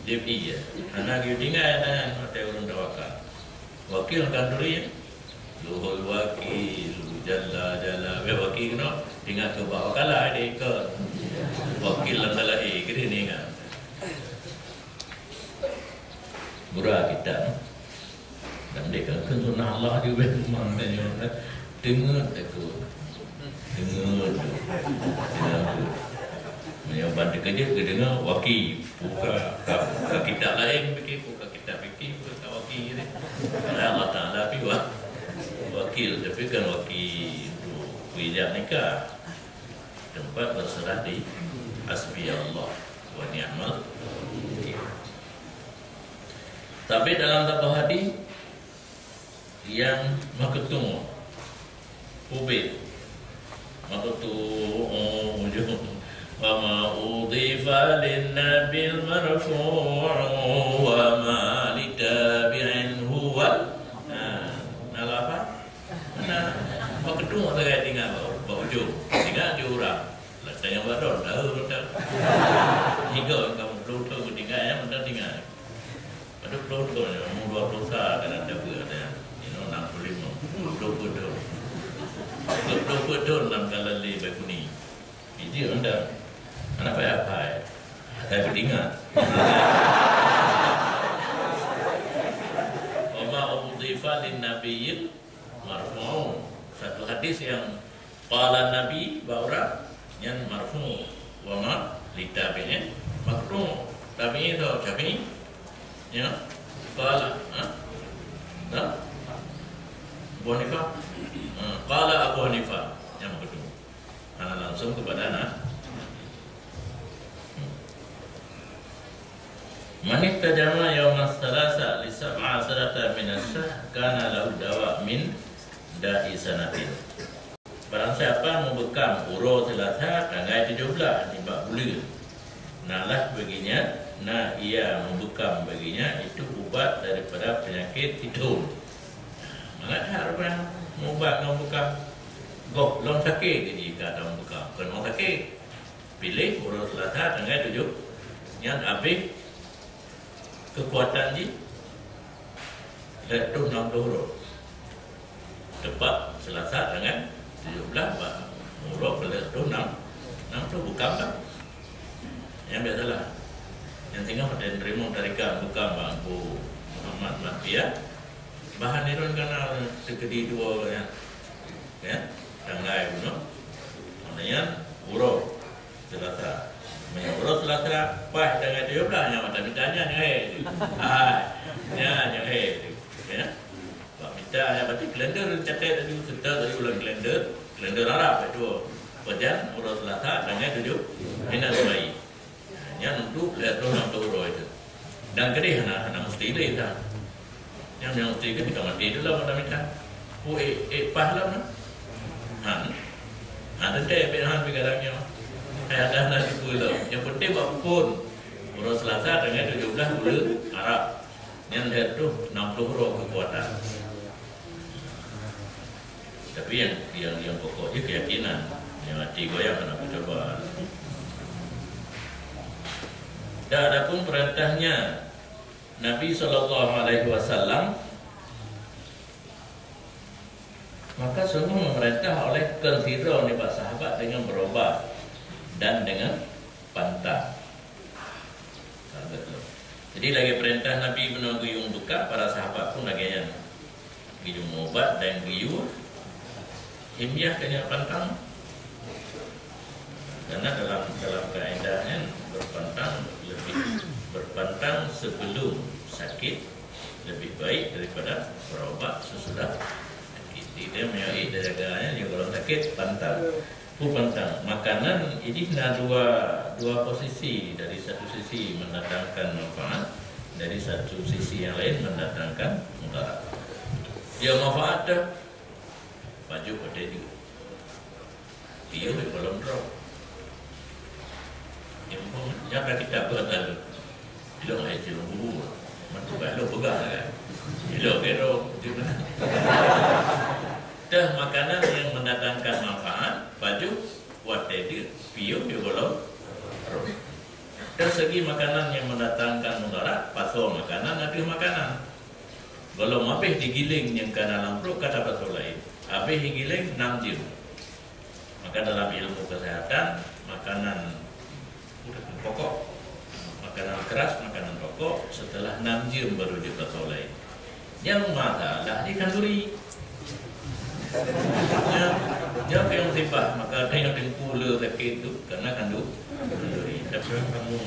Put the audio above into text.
JP ya. Anak you tinggal dengan hotel urun tawakal. Wakil kantori luhul wakil jalla wakil no tinggal ke bawah kalah dia ke wakil lantalah kira ni kan. Murah kita dan dia kan sunnah Allah juga memang dengar aku dengar yang bantu kerja ke dengar wakil buka kitab lain fikir buka kitab fikir buka wakil ni Allah Ta'ala pi wakil tapi kan wakil untuk wijak nikah tempat berserah di hasbi Allah wa ni'mal wakil. Tapi dalam tabah hadis yang maketung ubid maketung ujung وما أضيف للنبي المرفوع وما لتابع هو apa? Kedua tak tinggal bau ujung tinggal diurang letak yang baru tahu hingga kamu perlu tahu tinggal yang benar tinggal pada perlu tahu umur 20 kan ada berada ini 65 20 tahun 6 kali lebih kuning ini anda anak apa? Saya beringat. Wama udhifa lin nabiyil marfu'. Satu hadis yang qala nabi baura yang marfu'. Wama litabi'in marfu'. Tabi'in itu Syafi'i. Ya. Qala Abu Hanifah. Qala Abu Hanifah yang kedua. Ana langsung kepada anak Man ihtajama yawma thalatha li sab'a sanata min as-sah kana lahu dawa min da'i sanatin. Barang siapa membekam urut thalatha tanggal 17 di bab bulan. Nalah baginya ia membekam baginya itu ubat daripada penyakit hidung. Mangat harap ubat membekam. Goh long sakit jadi kata membekam. Kan orang sakit pilih urut thalatha tanggal 7 yang habis kekuatan di letup 60 huruf tepat Selasa dengan 17 huruf letup 6 tu bukan kan yang biasalah yang tinggal pada terima tarikan bukan Abu Muhammad Mafia bahan irun karena segedi dua ya tanggai bunuh maknanya huruf Selasa menurut Selasa pas dengan dia pula yang mata mintanya ni ya Pak minta yang berarti kalender catat tadi kita tadi ulang kalender Arab itu badan urut Selasa dengan 7 minat bayi yang untuk lihat orang tahu itu dan kedih anak mesti ini dah yang mesti ke kita mati itu lah mata minta pas lah ada teh penahan pikirannya ada nasi pulau. Yang penting apapun urut Selasa dengan 17 bulan Arab yang itu 60 huruf kekuatan. Tapi yang pokoknya keyakinan yang hati goyang kena coba. Dan adapun perintahnya Nabi SAW maka semua memerintah oleh konsiro ni pak sahabat dengan berobat dan dengan pantang. Jadi lagi perintah Nabi menunggu yung buka para sahabat pun lagi yang giyung obat dan giyung himyah kena pantang. Karena dalam kaedahnya berpantang sebelum sakit lebih baik daripada berobat sesudah sakit. Dia menyai daragannya juga kalau sakit pantang. Pantang makanan ini dua posisi, dari satu sisi mendatangkan manfaat, dari satu sisi yang lain mendatangkan mudarat. Dia manfaat dah baju pada dia dia di kolom drop yang pun jangan kita buat lalu bilang aja lu mantu kalau pegang kan Kilo dah makanan yang mendatangkan manfaat, baju buat tadi, piu kalau dari segi makanan yang mendatangkan basuh makanan, ada makanan. Belum habis digiling yang ke dalam perut kata basuh lain. Habis digiling 6 jam. Maka dalam ilmu kesehatan, makanan pokok, makanan keras, makanan pokok setelah 6 jam baru dibasuh lain. Yang masalah di kanduri. Yang yang sibah, maka ada yang dengkula sakit itu karena kanduri. Tapi kamu